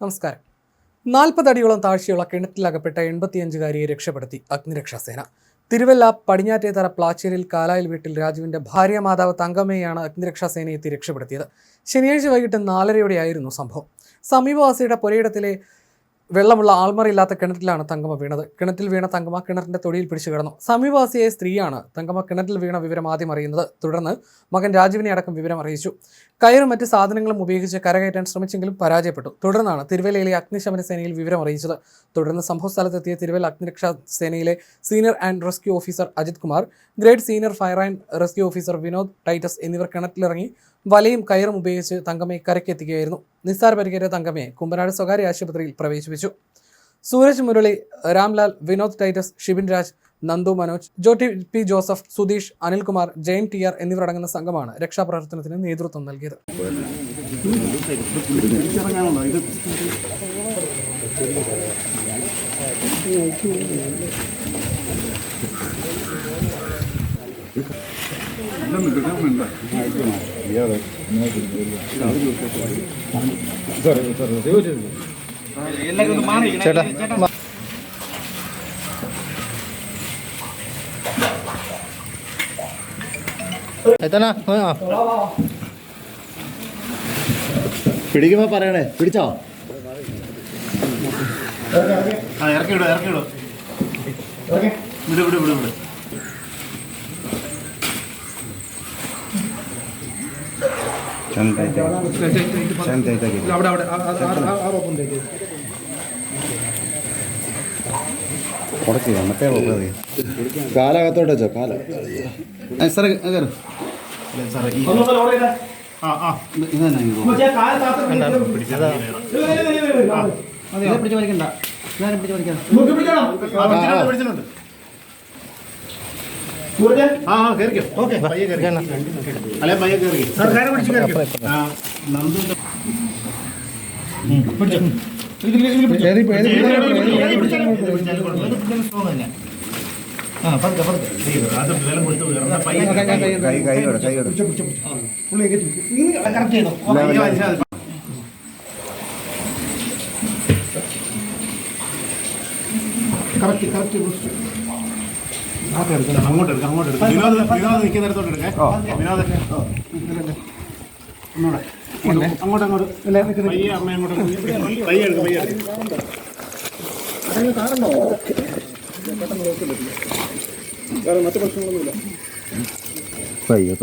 നമസ്കാരം. 40 അടിയോളം താഴ്ചയുള്ള കിണറ്റിലകപ്പെട്ട 85-കാരിയെ രക്ഷപ്പെടുത്തി അഗ്നിരക്ഷാസേന. തിരുവല്ല പടിഞ്ഞാറ്റേതറ പ്ലാച്ചേരിയിൽ കാലായിൽ വീട്ടിൽ രാജുവിന്റെ ഭാര്യ മാതാവ് തങ്കമ്മയെയാണ് അഗ്നിരക്ഷാസേന എത്തി രക്ഷപ്പെടുത്തിയത്. ശനിയാഴ്ച വൈകിട്ട് 4:30 സംഭവം. സമീപവാസിയുടെ പുരയിടത്തിലെ വെള്ളമുള്ള ആൾമറയില്ലാത്ത കിണറ്റിലാണ് തങ്കമ്മ വീണത്. കിണറ്റിൽ വീണ തങ്കമ്മ കിണറ്റിന്റെ തൊടിയിൽ പിടിച്ചു കിടന്നു. സമീപവാസിയായ സ്ത്രീയാണ് തങ്കമ്മ കിണറ്റിൽ വീണ വിവരം ആദ്യം അറിയുന്നത്. തുടർന്ന് മകൻ രാജുവിനെ അടക്കം വിവരം അറിയിച്ചു. കയറും മറ്റ് സാധനങ്ങളും ഉപയോഗിച്ച് കരകയറ്റാൻ ശ്രമിച്ചെങ്കിലും പരാജയപ്പെട്ടു. തുടർന്നാണ് തിരുവല്ലയിലെ അഗ്നിശമന സേനയിൽ വിവരം അറിയിച്ചത്. തുടർന്ന് സംഭവസ്ഥലത്തെത്തിയ തിരുവല്ല അഗ്നിരക്ഷാ സേനയിലെ senior and rescue officer Ajith Kumar, grade senior fire and rescue officer Vinod Titus എന്നിവർ കിണറ്റിലിറങ്ങി വലയും കയറും ഉപയോഗിച്ച് തങ്കമ്മയെ കരയ്ക്കെത്തിക്കുകയായിരുന്നു. നിസ്സാര പരിക്കേറ്റ തങ്കമ്മയെ കുമ്പനാട് സ്വകാര്യ ആശുപത്രിയിൽ പ്രവേശിപ്പിച്ചു. സൂരജ് മുരളി, രാംലാൽ, വിനോദ് ടൈറ്റസ്, ഷിബിൻ രാജ്, നന്ദു മനോജ്, ജോട്ടി പി ജോസഫ്, സുധീഷ്, അനിൽകുമാർ, ജയൻ TR എന്നിവരടങ്ങുന്ന സംഘമാണ് രക്ഷാപ്രവർത്തനത്തിന് നേതൃത്വം നൽകിയത്. പിടിക്കുമ്പോ പറയണേ. പിടിച്ചോ? ഇറക്കിവിടും വിട് വിട് വിട് വിട്. മറ്റേ കാലകത്തോട്ട് വെച്ചോ. കാല സാറേ പിടിച്ചു വലിക്കണ്ട. പിടിച്ചിട്ടുണ്ട്. അല്ലെ പയ്യെ കയറി അങ്ങോട്ട് എടുക്കാം. വിനോദ് നിൽക്കുന്നിടത്തോട്ട് എടുക്കേ. വിനോദ് അങ്ങോട്ട് പയ്യെ അമ്മ അങ്ങോട്ട് പയ്യെ എടുക്കും. മറ്റു പ്രശ്നങ്ങളൊന്നുമില്ല. പയ്യെ